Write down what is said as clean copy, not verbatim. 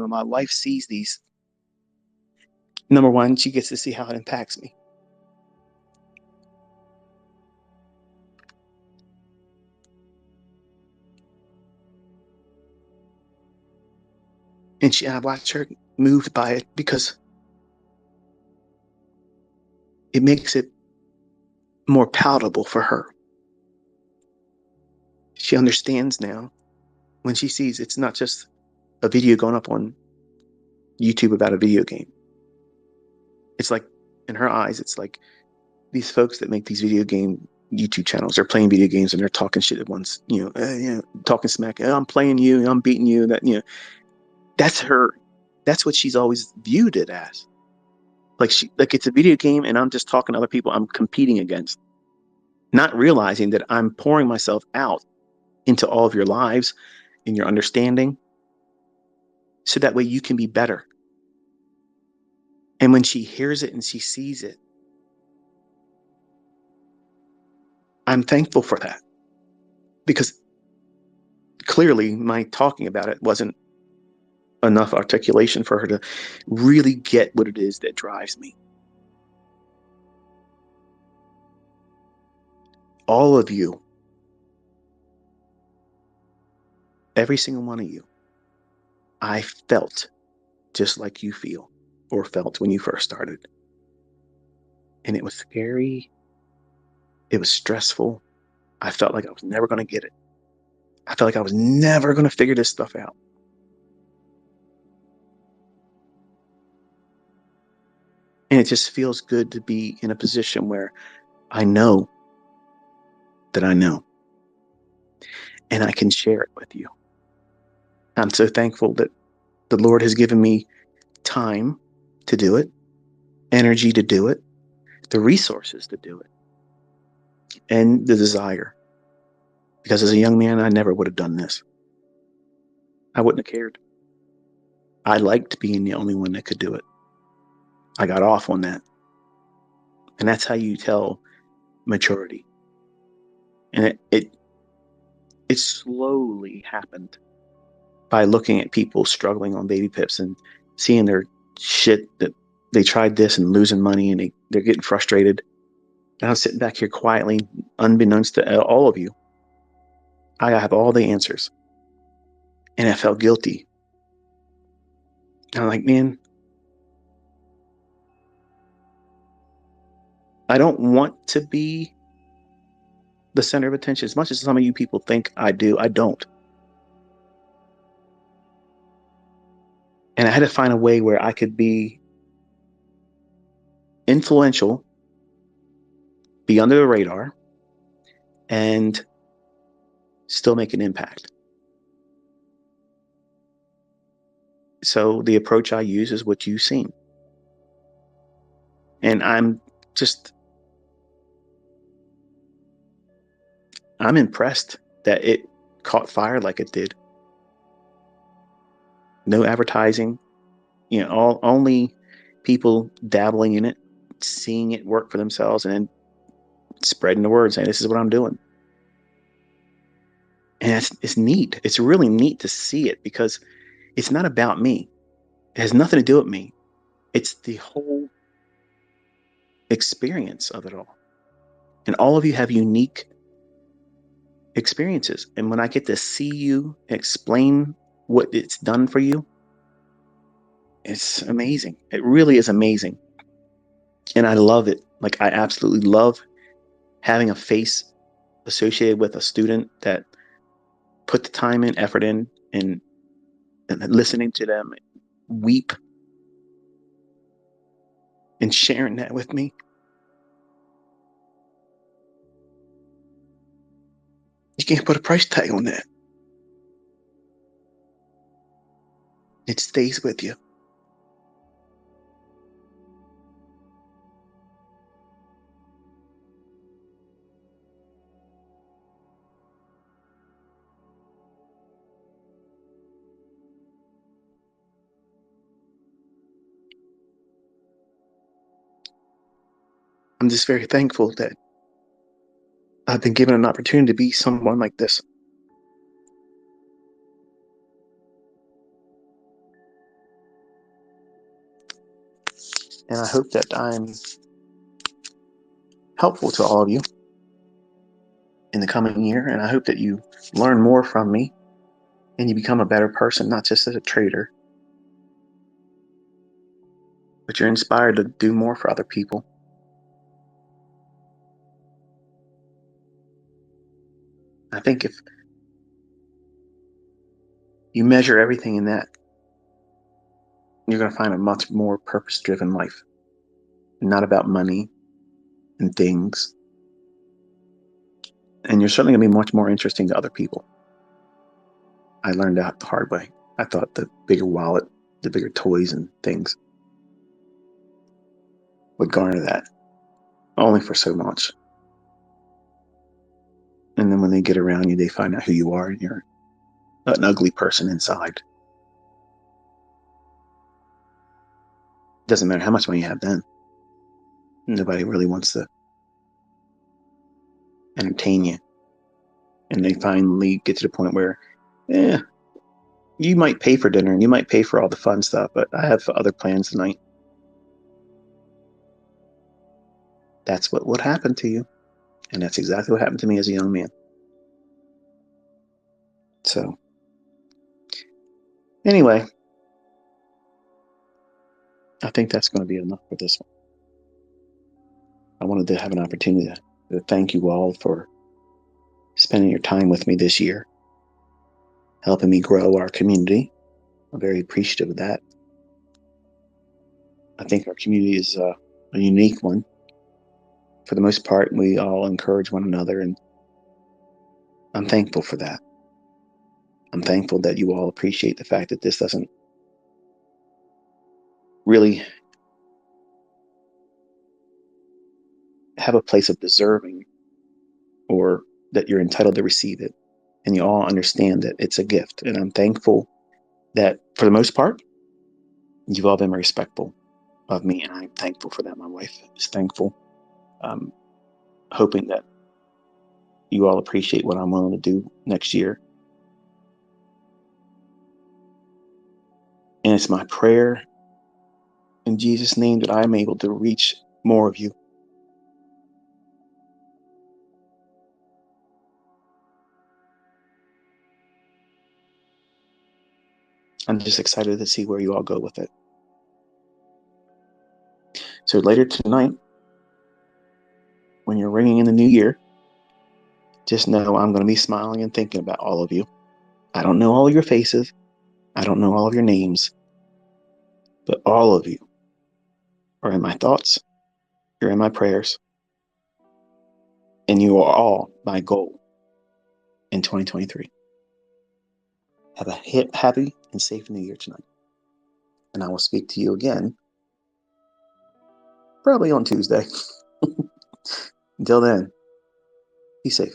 when my wife sees these, number one, she gets to see how it impacts me. And I watch her moved by it because it makes it more palatable for her. She understands now when she sees it's not just a video going up on YouTube about a video game. It's like, in her eyes, it's like these folks that make these video game YouTube channels are playing video games and they're talking shit at once, talking smack. I'm playing you, I'm beating you. That's her. That's what she's always viewed it as. Like it's a video game and I'm just talking to other people I'm competing against, not realizing that I'm pouring myself out into all of your lives and your understanding so that way you can be better. And when she hears it and she sees it, I'm thankful for that, because clearly my talking about it wasn't enough articulation for her to really get what it is that drives me. All of you, every single one of you, I felt just like you feel or felt when you first started. And it was scary. It was stressful. I felt like I was never going to get it. I felt like I was never going to figure this stuff out. And it just feels good to be in a position where I know that I know, and I can share it with you. I'm so thankful that the Lord has given me time to do it, energy to do it, the resources to do it, and the desire. Because as a young man, I never would have done this. I wouldn't have cared. I liked being the only one that could do it. I got off on that. And that's how you tell maturity. And it slowly happened by looking at people struggling on baby pips and seeing their shit that they tried this and losing money and they're getting frustrated. And I was sitting back here quietly, unbeknownst to all of you. I have all the answers. And I felt guilty. And I'm like, man, I don't want to be the center of attention as much as some of you people think I do. I don't. And I had to find a way where I could be influential, be under the radar, and still make an impact. So the approach I use is what you've seen. And I'm impressed that it caught fire like it did. No advertising, only people dabbling in it, seeing it work for themselves, and then spreading the word saying, this is what I'm doing. And it's neat. It's really neat to see it because it's not about me. It has nothing to do with me. It's the whole experience of it all. And all of you have unique experiences. And when I get to see you explain what it's done for you, it's amazing. It really is amazing. And I love it. Like, I absolutely love having a face associated with a student that put the time and effort in, and listening to them weep and sharing that with me. You can't put a price tag on that. It stays with you. I'm just very thankful that I've been given an opportunity to be someone like this. And I hope that I'm helpful to all of you in the coming year. And I hope that you learn more from me and you become a better person, not just as a trader, but you're inspired to do more for other people. I think if you measure everything in that, you're going to find a much more purpose-driven life, not about money and things. And you're certainly going to be much more interesting to other people. I learned that the hard way. I thought the bigger wallet, the bigger toys and things would garner that, only for so much. And then when they get around you, they find out who you are, and you're an ugly person inside. Doesn't matter how much money you have then. Nobody really wants to entertain you. And they finally get to the point where, you might pay for dinner and you might pay for all the fun stuff, but I have other plans tonight. That's what would happen to you. And that's exactly what happened to me as a young man. So, anyway, I think that's going to be enough for this one. I wanted to have an opportunity to thank you all for spending your time with me this year, helping me grow our community. I'm very appreciative of that. I think our community is a unique one. For the most part, we all encourage one another, and I'm thankful for that. I'm thankful that you all appreciate the fact that this doesn't really have a place of deserving or that you're entitled to receive it. And you all understand that it's a gift. And I'm thankful that for the most part, you've all been respectful of me. And I'm thankful for that. My wife is thankful. Hoping that you all appreciate what I'm willing to do next year. And it's my prayer in Jesus' name that I'm able to reach more of you. I'm just excited to see where you all go with it. So later tonight, when you're ringing in the new year, just know I'm going to be smiling and thinking about all of you. I don't know all of your faces. I don't know all of your names. But all of you are in my thoughts. You're in my prayers. And you are all my goal in 2023. Have a happy and safe new year tonight. And I will speak to you again probably on Tuesday. Until then, be safe.